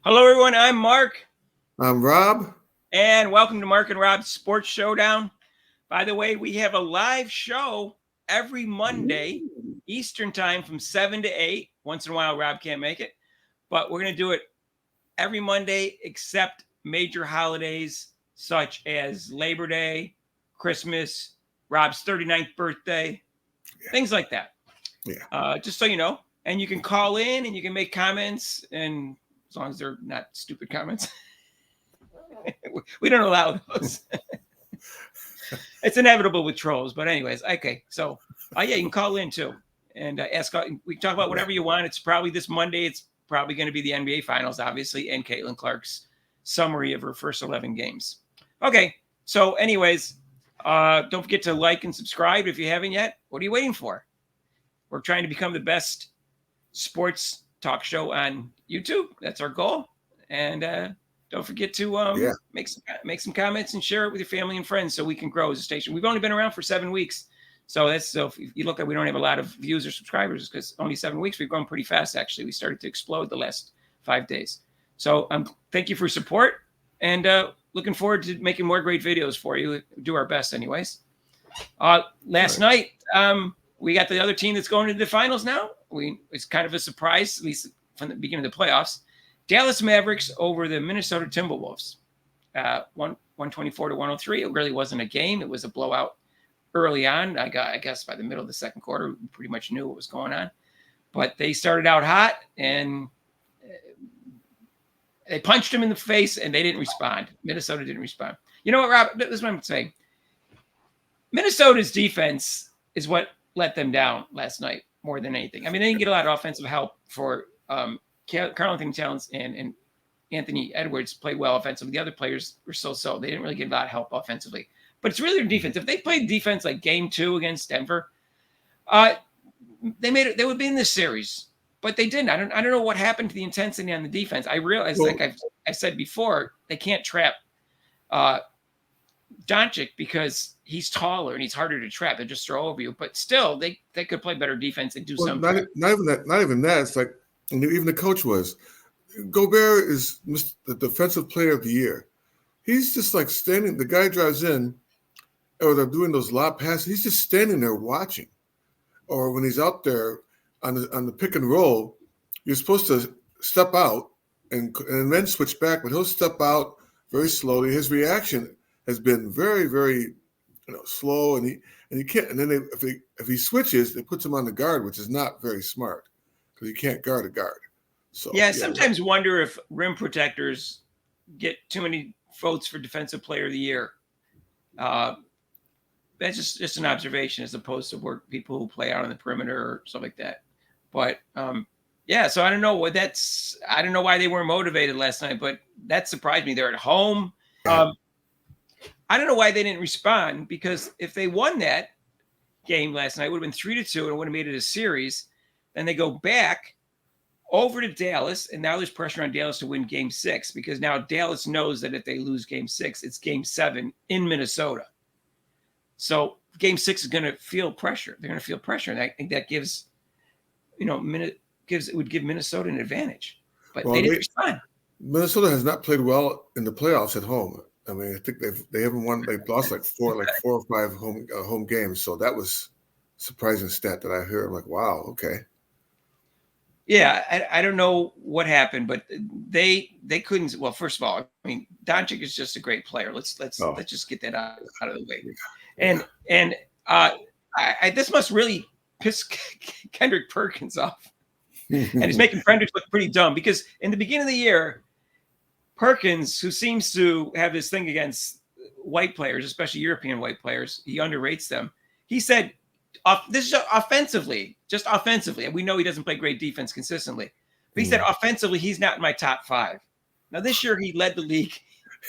Hello, everyone. I'm Mark. I'm Rob. And welcome to Mark and Rob's Sports Showdown. By the way, we have a live show every Monday, Eastern Time from 7 to 8. Once in a while, Rob can't make it. But we're going to do it every Monday except major holidays such as Labor Day, Christmas, Rob's 39th birthday, things like that. Yeah. Just so you know. And you can call in and you can make comments, and as long as they're not stupid comments. We don't allow those. It's inevitable with trolls, but anyways, okay. So, yeah, you can call in too and ask. We can talk about whatever you want. It's probably this Monday. It's probably going to be the NBA Finals, obviously, and Caitlin Clark's summary of her first 11 games. Okay. So, anyways, don't forget to like and subscribe if you haven't yet. What are you waiting for? We're trying to become the best sports talk show on YouTube. That's our goal. And don't forget to make some comments and share it with your family and friends so we can grow as a station. We've only been around for 7 weeks. So if you look at, we don't have a lot of views or subscribers because only 7 weeks. We've grown pretty fast, actually. We started to explode the last 5 days. So thank you for support and looking forward to making more great videos for you. Do our best anyways. Last night, we got the other team that's going into the finals now. It's kind of a surprise, at least from the beginning of the playoffs. Dallas Mavericks over the Minnesota Timberwolves, 124 to 103. It really wasn't a game. It was a blowout early on. I guess by the middle of the second quarter, we pretty much knew what was going on. But they started out hot, and they punched him in the face, and they didn't respond. Minnesota didn't respond. You know what, Rob? This is what I'm saying. Minnesota's defense is what let them down last night more than anything. I mean, they didn't get a lot of offensive help for Karl-Anthony Towns and Anthony Edwards played well offensively. The other players were so-so. They didn't really get a lot of help offensively. But it's really their defense. If they played defense like Game 2 against Denver, they would be in this series. But they didn't. I don't know what happened to the intensity on the defense. I realized, like I said before, they can't trap Doncic because he's taller and he's harder to trap. They just throw over you. But still, they could play better defense and do something. Not even that. It's like even the coach was. Gobert is the defensive player of the year. He's just like standing. The guy drives in, or they're doing those lob passes. He's just standing there watching. Or when he's out there on the pick and roll, you're supposed to step out and then switch back, but he'll step out very slowly. His reaction has been very, very, slow, and he can't. And then if he switches, it puts him on the guard, which is not very smart because he can't guard a guard. So sometimes wonder if rim protectors get too many votes for Defensive Player of the Year. That's just an observation as opposed to people who play out on the perimeter or stuff like that. But so I don't know I don't know why they weren't motivated last night, but that surprised me. They're at home. I don't know why they didn't respond, because if they won that game last night, it would have been 3-2 and it would have made it a series. Then they go back over to Dallas, and now there's pressure on Dallas to win Game 6, because now Dallas knows that if they lose Game 6, it's Game 7 in Minnesota. So Game 6 is going to feel pressure. They're going to feel pressure, and I think that gives, it would give Minnesota an advantage. But they didn't respond. Minnesota has not played well in the playoffs at home. I mean, I think they haven't won. They've lost like four or five home games. So that was a surprising stat that I heard. I'm like, wow, okay. Yeah, I don't know what happened, but they couldn't. Well, first of all, I mean, Doncic is just a great player. Let's just get that out of the way. And this must really piss Kendrick Perkins off, and he's making Kendrick look pretty dumb, because in the beginning of the year, Perkins, who seems to have this thing against white players, especially European white players, he underrates them. He said, this is offensively, and we know he doesn't play great defense consistently, but he said offensively, he's not in my top 5. Now this year he led the league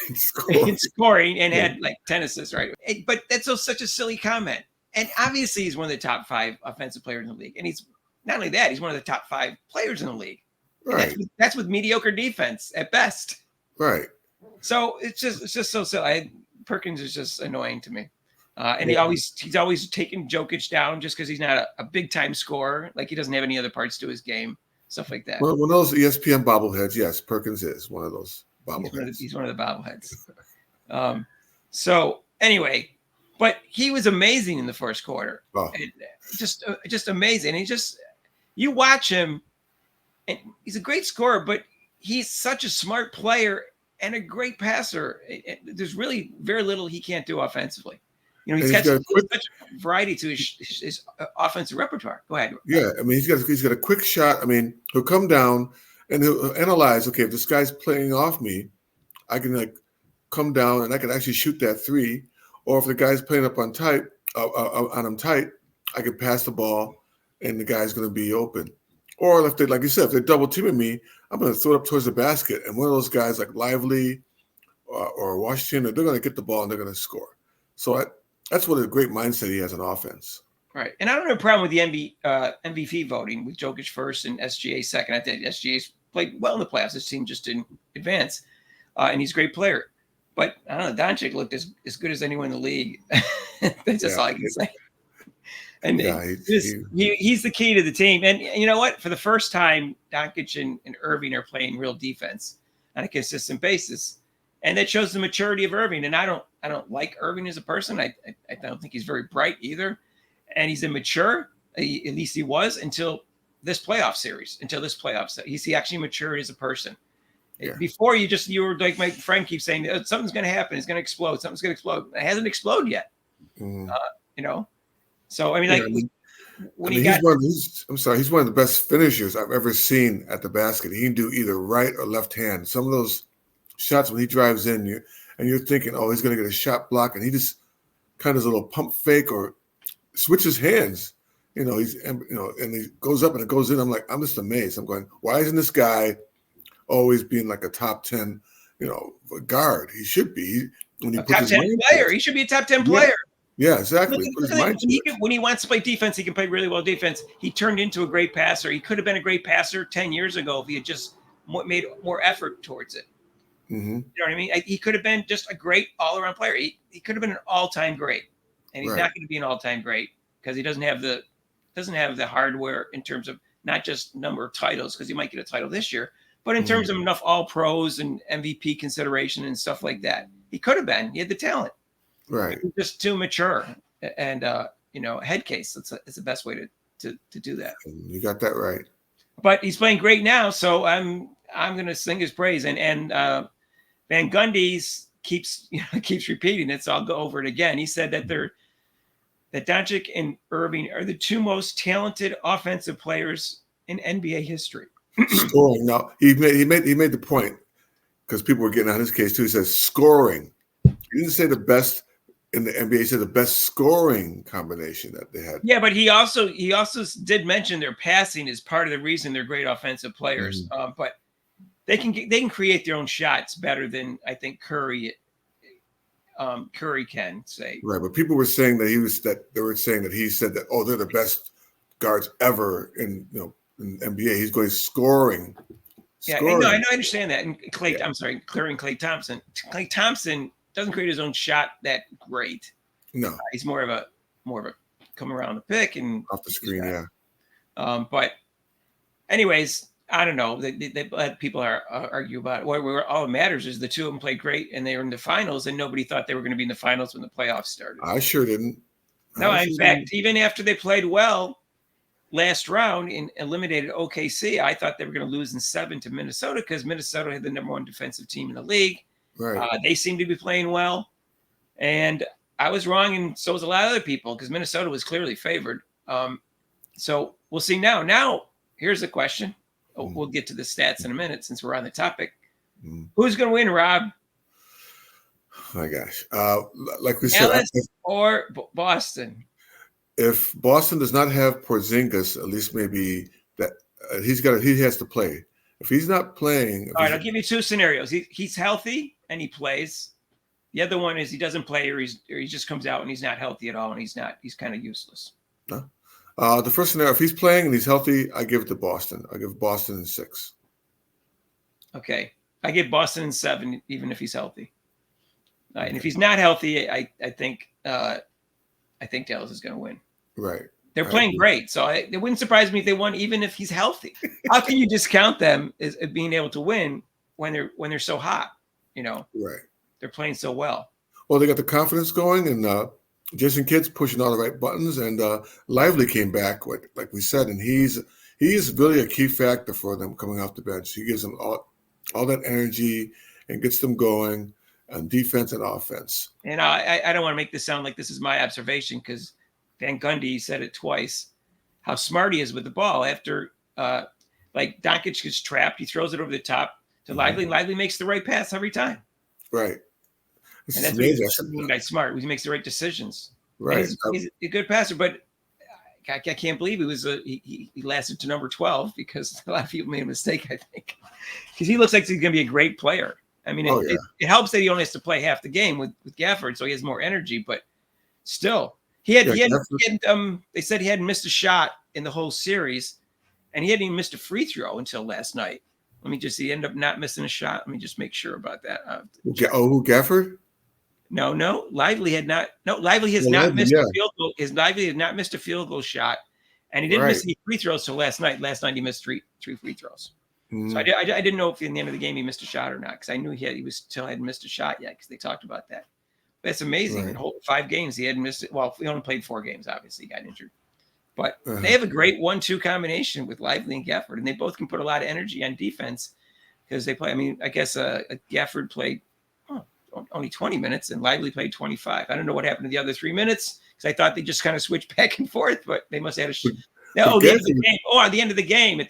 in scoring and had like 10 assists, right? But that's such a silly comment. And obviously he's one of the top 5 offensive players in the league. And he's not only that, he's one of the top 5 players in the league. Right. That's with mediocre defense at best. Right. So it's just so silly. Perkins is just annoying to me. And he's always taking Jokic down just because he's not a big time scorer. Like, he doesn't have any other parts to his game. stuff like that. Well, one of those ESPN bobbleheads, yes, Perkins is one of those bobbleheads. He's one of the bobbleheads. So anyway, but he was amazing in the first quarter. Oh. And just amazing. And you watch him, and he's a great scorer, but he's such a smart player and a great passer. There's really very little he can't do offensively. He's got such a variety to his offensive repertoire. Go ahead. Yeah, I mean, he's got a quick shot. I mean, he'll come down and he'll analyze. Okay, if this guy's playing off me, I can come down and I can actually shoot that three. Or if the guy's playing up on him tight, I can pass the ball and the guy's going to be open. Or if they, like you said, if they're double teaming me, I'm going to throw it up towards the basket. And one of those guys like Lively or Washington, they're going to get the ball and they're going to score. So that's what a great mindset he has on offense. Right. And I don't have a problem with the MVP voting with Jokic first and SGA second. I think SGA's played well in the playoffs. His team just didn't advance. And he's a great player. But I don't know, Doncic looked as good as anyone in the league. That's just all I can say. And he's the key to the team. And you know what? For the first time, Doncic and Irving are playing real defense on a consistent basis. And that shows the maturity of Irving. And I don't like Irving as a person. I don't think he's very bright either. And he's immature. At least he was until this playoff series. He actually matured as a person. Yeah. Before you were like my friend keeps saying, something's going to happen. It's going to explode. Something's going to explode. It hasn't exploded yet. Mm-hmm. So I mean, he's one of the best finishers I've ever seen at the basket. He can do either right or left hand. Some of those shots when he drives in, you're thinking, oh, he's going to get a shot block, and he just kind of does a little pump fake or switches hands. And he goes up and it goes in. I'm just amazed. I'm going, why isn't this guy always being like a top 10, guard? He should be. When he top 10 player. He should be a top 10 player. Yeah, exactly. When he wants to play defense, he can play really well defense. He turned into a great passer. He could have been a great passer 10 years ago if he had just made more effort towards it. Mm-hmm. You know what I mean? He could have been just a great all-around player. He could have been an all-time great, and he's not going to be an all-time great because he doesn't have the hardware in terms of not just number of titles, because he might get a title this year, but in terms of enough all-pros and MVP consideration and stuff like that. He could have been. He had the talent. Right. He's just too mature. And, head case. It's the best way to do that. You got that right. But he's playing great now, so I'm going to sing his praise. And Van Gundy's keeps repeating it, so I'll go over it again. He said that that Doncic and Irving are the two most talented offensive players in NBA history. Scoring. Now he made the point, because people were getting on his case too. He says scoring. He didn't say the best in the NBA. He said the best scoring combination that they had. Yeah, but he also did mention their passing is part of the reason they're great offensive players. Mm-hmm. But they can create their own shots better than I think Curry can say. Right, but people were saying that he said that, oh, they're the best guards ever in NBA. He's going scoring. Yeah, no, I understand that. And Klay Thompson. Klay Thompson doesn't create his own shot that great. No, he's more of a come around the pick and off the screen. Yeah. But anyways, I don't know. They let people argue about it. What all that matters is the two of them played great, and they were in the finals, and nobody thought they were going to be in the finals when the playoffs started. I sure didn't. In fact, even after they played well last round and eliminated OKC, I thought they were going to lose in 7 to Minnesota, because Minnesota had the number 1 defensive team in the league. Right. They seemed to be playing well, and I was wrong, and so was a lot of other people, because Minnesota was clearly favored. So we'll see now. Now, here's the question. We'll get to the stats in a minute since we're on the topic. Who's going to win, Rob? Oh my gosh. Like we said. Dallas or Boston? If Boston does not have Porzingis, at least maybe that he has to play. If he's not playing. All right, I'll give you 2 scenarios. He's healthy and he plays. The other one is he doesn't play, or he just comes out and he's not healthy at all, and he's kind of useless. No. The first scenario, if he's playing and he's healthy, I give it to Boston. I give Boston in 6. Okay. I give Boston in 7, even if he's healthy. And if he's not healthy, I think Dallas is going to win. Right. They're playing great. So it wouldn't surprise me if they won, even if he's healthy. How can you discount them as being able to win when they're so hot? You know, Right. They're playing so well. Well, they got the confidence going, and Jason Kidd's pushing all the right buttons, and Lively came back, like we said, and he's really a key factor for them coming off the bench. He gives them all that energy and gets them going on defense and offense. And I don't want to make this sound like this is my observation, because Van Gundy said it twice, how smart he is with the ball. After like Doncic gets trapped, he throws it over the top to Lively. Lively makes the right pass every time. Right. And that's what he's mean by smart. He makes the right decisions. Right. He's a good passer, but I can't believe he lasted to number 12, because a lot of people made a mistake, I think, because he looks like he's going to be a great player. I mean, it helps that he only has to play half the game with Gafford, so he has more energy, but still. They said he hadn't missed a shot in the whole series, and he hadn't even missed a free throw until last night. Let me just see. He ended up not missing a shot. Let me just make sure about that. Gafford? No. Lively had not. No, Lively has not missed a field goal. Lively had not missed a field goal shot, and he didn't miss any free throws till last night. Last night he missed three free throws. So I didn't know if in the end of the game he missed a shot or not, because I knew he hadn't missed a shot yet, because they talked about that. That's amazing. Right. In whole 5 games, he hadn't missed it. Well, we only played 4 games, obviously. He got injured. But they have a great 1-2 combination with Lively and Gafford, and they both can put a lot of energy on defense, because they play. I mean, I guess Gafford played only 20 minutes, and Lively played 25. I don't know what happened to the other 3 minutes, because I thought they just kind of switched back and forth, but they must have had the end of the game. Oh, at the end of the game, because at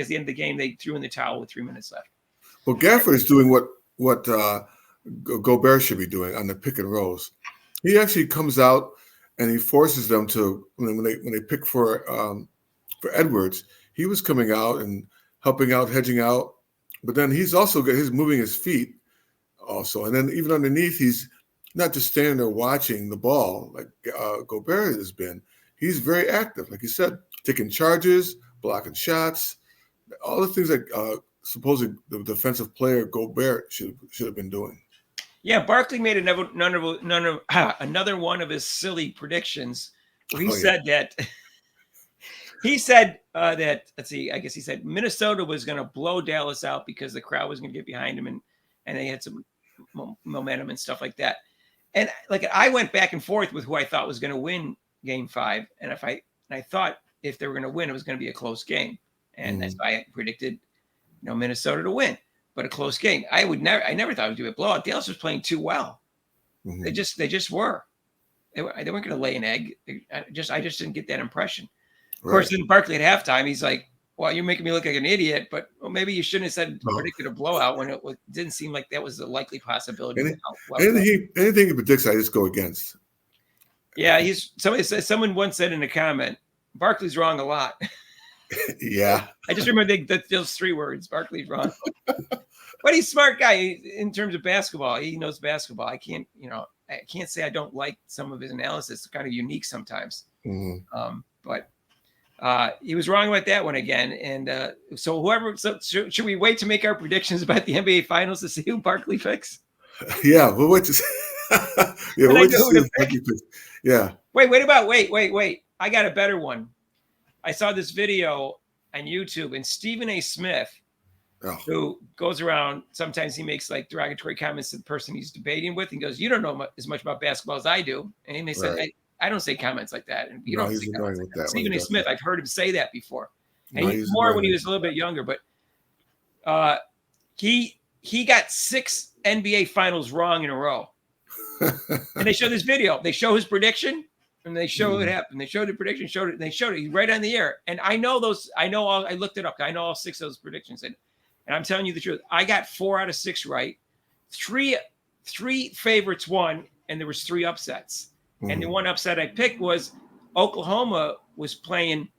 the end of the game, they threw in the towel with 3 minutes left. Well, Gafford is doing what Gobert should be doing on the pick and rolls. He actually comes out and he forces them to, when they pick for Edwards, he was coming out and helping out, hedging out, but then he's moving his feet also, and then even underneath, he's not just standing there watching the ball like Gobert has been. He's very active, like you said, taking charges, blocking shots, all the things that supposedly the defensive player Gobert should have been doing. Yeah, Barkley made another one of his silly predictions, where he said that let's see, I guess he said Minnesota was going to blow Dallas out because the crowd was going to get behind him, and they had some momentum and stuff like that. And like, I went back and forth with who I thought was going to win Game 5, and I thought if they were going to win, it was going to be a close game, and that's why I predicted Minnesota to win. But a close game. I never thought it would do a blowout. Dallas was playing too well. They just were. They weren't going to lay an egg. I just didn't get that impression. Of course, then Barkley at halftime, he's like, "Well, you're making me look like an idiot, but maybe you shouldn't have predicted a blowout when it didn't seem like that was a likely possibility." Anything he predicts, I just go against. Yeah, someone once said in a comment, Barkley's wrong a lot. Yeah. I just remember those 3 words. Barkley's wrong. But he's a smart guy in terms of basketball. He knows basketball. I can't say I don't like some of his analysis. It's kind of unique sometimes. But he was wrong about that one again. And so should we wait to make our predictions about the NBA Finals to see who Barkley picks? Yeah, we'll wait to see. We'll wait to see. Yeah. Wait. I got a better one. I saw this video on YouTube, and Stephen A. Smith, who goes around, sometimes he makes like derogatory comments to the person he's debating with, and goes, "You don't know as much about basketball as I do." And they said, I don't say comments like that. And you don't say comments like that. Stephen A. Smith, I've heard him say that before. And more when he was a little bit younger, but he got 6 NBA Finals wrong in a row. And they show this video. They show his prediction. And they show what happened. They showed the prediction, they showed it right on the air. And I looked it up. I know all 6 of those predictions. And I'm telling you the truth. I got 4 out of 6 right. Three favorites won, and there was 3 upsets. And the one upset I picked was Oklahoma was playing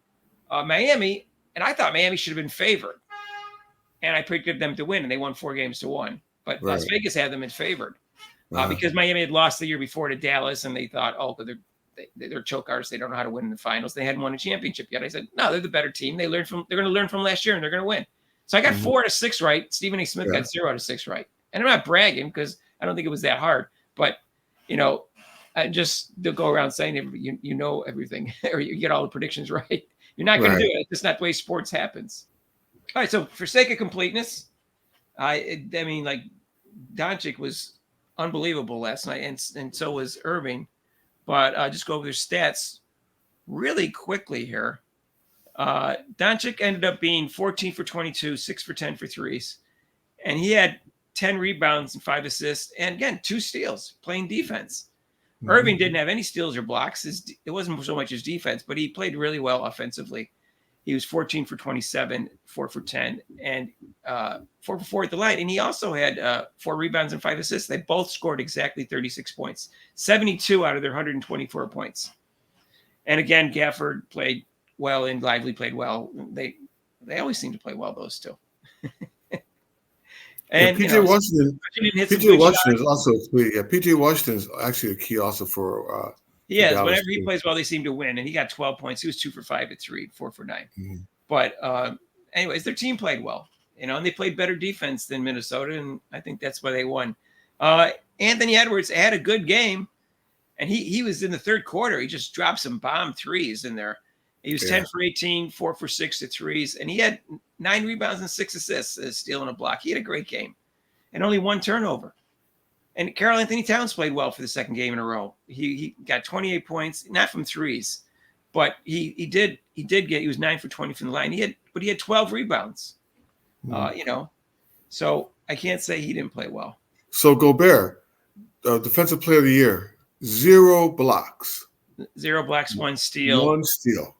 Miami, and I thought Miami should have been favored. And I predicted them to win, and they won 4-1. But Las Vegas had them in favored because Miami had lost the year before to Dallas, and they thought, they're choke artists. They don't know how to win in the finals. They hadn't won a championship yet. I said, no, they're the better team. They're going to learn from last year, and they're going to win. So I got 4 out of 6 right. Stephen A. Smith got 0 out of 6 right. And I'm not bragging because I don't think it was that hard. But, just they'll go around saying you know everything or you get all the predictions right. You're not going Right. to do it. It's not the way sports happens. All right. So for sake of completeness, I mean, like Doncic was unbelievable last night, and so was Irving. But just go over their stats really quickly here. Doncic ended up being 14 for 22, 6 for 10 for threes, and he had 10 rebounds and 5 assists, and again 2 steals, playing defense. Irving didn't have any steals or blocks. It wasn't so much his defense, but he played really well offensively. He was 14 for 27, 4 for 10, and 4 for 4 at the line. And he also had 4 rebounds and 5 assists. They both scored exactly 36 points, 72 out of their 124 points. And again, Gafford played well and Lively played well. They always seem to play well, those two. And PJ Washington. PJ Washington is shots. also key. Yeah, PJ Washington is actually a key also for. He is. Whenever he plays well, they seem to win. And he got 12 points. He was 2 for 5 at 3, 4 for 9. Mm-hmm. But anyways, their team played well, and they played better defense than Minnesota, and I think that's why they won. Anthony Edwards had a good game, and he was in the third quarter. He just dropped some bomb threes in there. He was 10 for 18, 4 for 6 at threes, and he had 9 rebounds and 6 assists, stealing a block. He had a great game, and only 1 turnover. And Karl Anthony Towns played well for the second game in a row. He got 28 points, not from threes, but he was 9 for 20 from the line. He had 12 rebounds. So I can't say he didn't play well. So Gobert, defensive player of the year, 0 blocks. 0 blocks, 1 steal. 1 steal.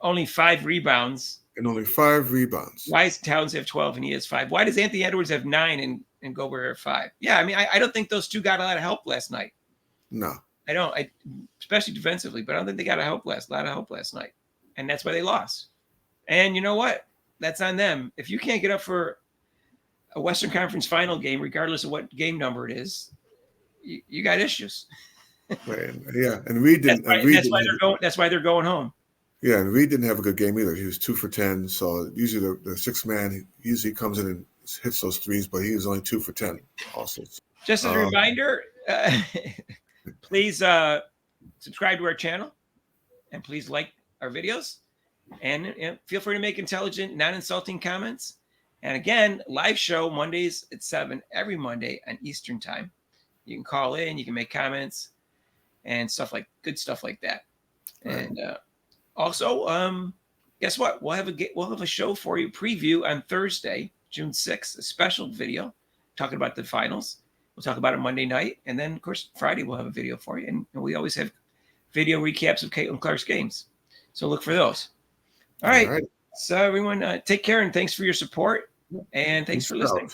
Only 5 rebounds. And only 5 rebounds. Why does Towns have 12 and he has 5? Why does Anthony Edwards have 9 and Gobert have 5? Yeah, I mean, I don't think those two got a lot of help last night. No. I don't, especially defensively, but I don't think they got a lot of help last night. And that's why they lost. And you know what? That's on them. If you can't get up for a Western Conference final game, regardless of what game number it is, you got issues. Right. Yeah, and Reed didn't. That's why they're going home. Yeah, and Reed didn't have a good game either. He was 2 for 10. So usually the sixth man, he usually comes in and hits those threes, but he was only 2 for 10 also. Just as a reminder, please subscribe to our channel and please like our videos and feel free to make intelligent, non-insulting comments. And again, live show Mondays at 7 every Monday on Eastern time. You can call in, you can make comments and good stuff like that. Right. And also, guess what? We'll have a show for you, preview on Thursday, June 6th, a special video talking about the finals. We'll talk about it Monday night. And then, of course, Friday we'll have a video for you. And we always have video recaps of Caitlin Clark's games. So look for those. All right. So everyone, take care and thanks for your support. And thanks for listening.